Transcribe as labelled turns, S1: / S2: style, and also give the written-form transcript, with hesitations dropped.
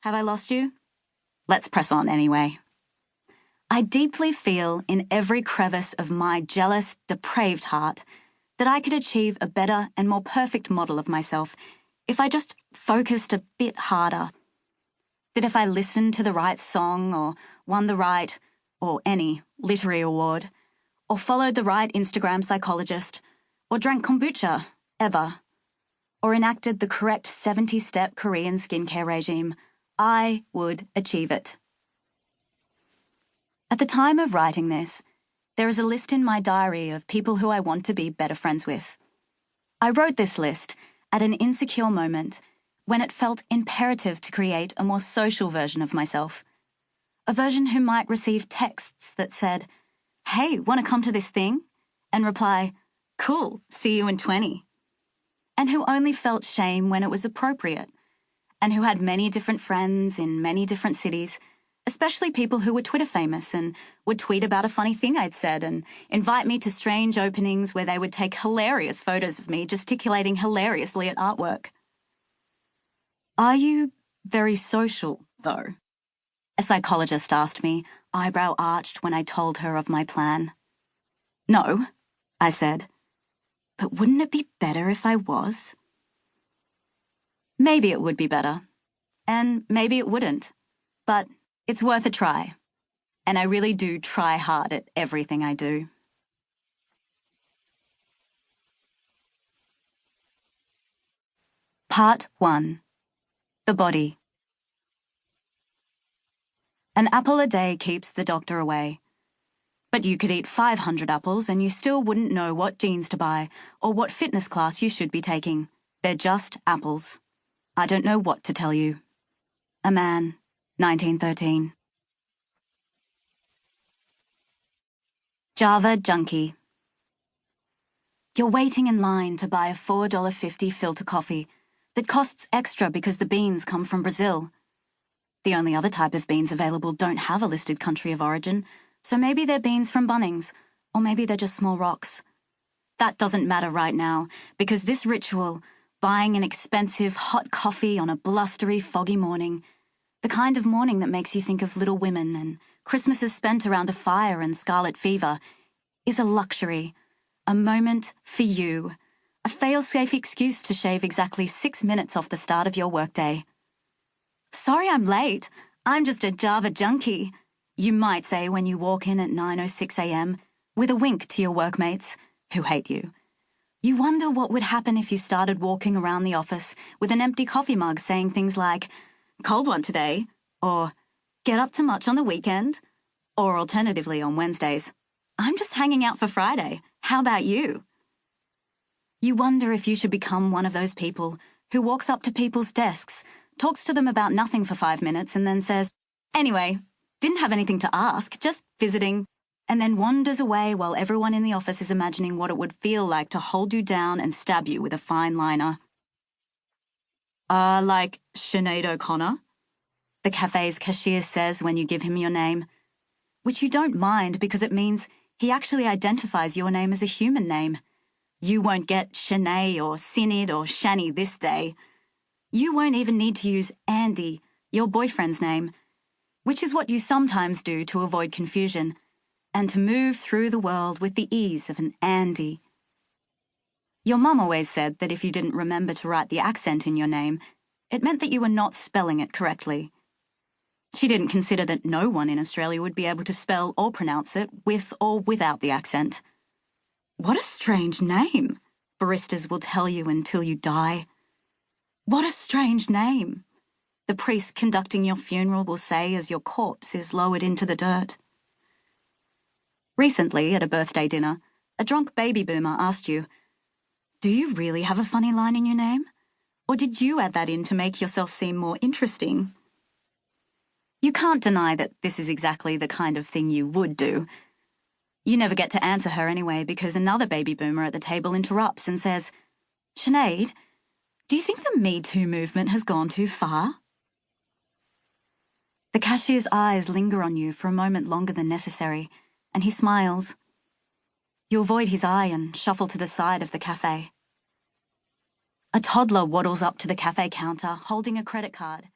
S1: Have I lost you? Let's press on anyway. I deeply feel in every crevice of my jealous, depraved heart that I could achieve a better and more perfect model of myself if I just focused a bit harder. That if I listened to the right song or won the right, or any, literary award, or followed the right Instagram psychologist, or drank kombucha, ever, or enacted the correct 70-step Korean skincare regime, I would achieve it. At the time of writing this, there is a list in my diary of people who I want to be better friends with. I wrote this list at an insecure moment when it felt imperative to create a more social version of myself. A version who might receive texts that said, "Hey, want to come to this thing?" and reply, "Cool, see you in 20. And who only felt shame when it was appropriate, and who had many different friends in many different cities, especially people who were Twitter famous and would tweet about a funny thing I'd said and invite me to strange openings where they would take hilarious photos of me gesticulating hilariously at artwork. Are you very social, though? A psychologist asked me, eyebrow arched when I told her of my plan. No, I said. But wouldn't it be better if I was? Maybe it would be better. And maybe it wouldn't. But it's worth a try. And I really do try hard at everything I do. Part 1. The Body. An apple a day keeps the doctor away. But you could eat 500 apples and you still wouldn't know what jeans to buy or what fitness class you should be taking. They're just apples. I don't know what to tell you. A Man, 1913. Java Junkie. You're waiting in line to buy a $4.50 filter coffee that costs extra because the beans come from Brazil. The only other type of beans available don't have a listed country of origin, so maybe they're beans from Bunnings, or maybe they're just small rocks. That doesn't matter right now, because this ritual, buying an expensive hot coffee on a blustery, foggy morning, the kind of morning that makes you think of Little Women and Christmases spent around a fire and scarlet fever, is a luxury, a moment for you, a fail-safe excuse to shave exactly 6 minutes off the start of your workday. Sorry I'm late. I'm just a Java junkie, you might say when you walk in at 9:06 a.m. with a wink to your workmates, who hate you. You wonder what would happen if you started walking around the office with an empty coffee mug saying things like, "Cold one today," or "Get up to much on the weekend," or alternatively on Wednesdays, "I'm just hanging out for Friday. How about you?" You wonder if you should become one of those people who walks up to people's desks, talks to them about nothing for 5 minutes and then says, "Anyway, didn't have anything to ask, just visiting," and then wanders away while everyone in the office is imagining what it would feel like to hold you down and stab you with a fine liner. Like Sinead O'Connor? The cafe's cashier says when you give him your name, which you don't mind because it means he actually identifies your name as a human name. You won't get Shanae or Sinead or Shani this day. You won't even need to use Andy, your boyfriend's name, which is what you sometimes do to avoid confusion, and to move through the world with the ease of an Andy. Your mum always said that if you didn't remember to write the accent in your name, it meant that you were not spelling it correctly. She didn't consider that no one in Australia would be able to spell or pronounce it with or without the accent. What a strange name, baristas will tell you until you die. What a strange name, the priest conducting your funeral will say as your corpse is lowered into the dirt. Recently, at a birthday dinner, a drunk baby boomer asked you, "Do you really have a funny line in your name? Or did you add that in to make yourself seem more interesting?" You can't deny that this is exactly the kind of thing you would do. You never get to answer her anyway because another baby boomer at the table interrupts and says, "Sinead, do you think the Me Too movement has gone too far?" The cashier's eyes linger on you for a moment longer than necessary, and he smiles. You avoid his eye and shuffle to the side of the cafe. A toddler waddles up to the cafe counter holding a credit card.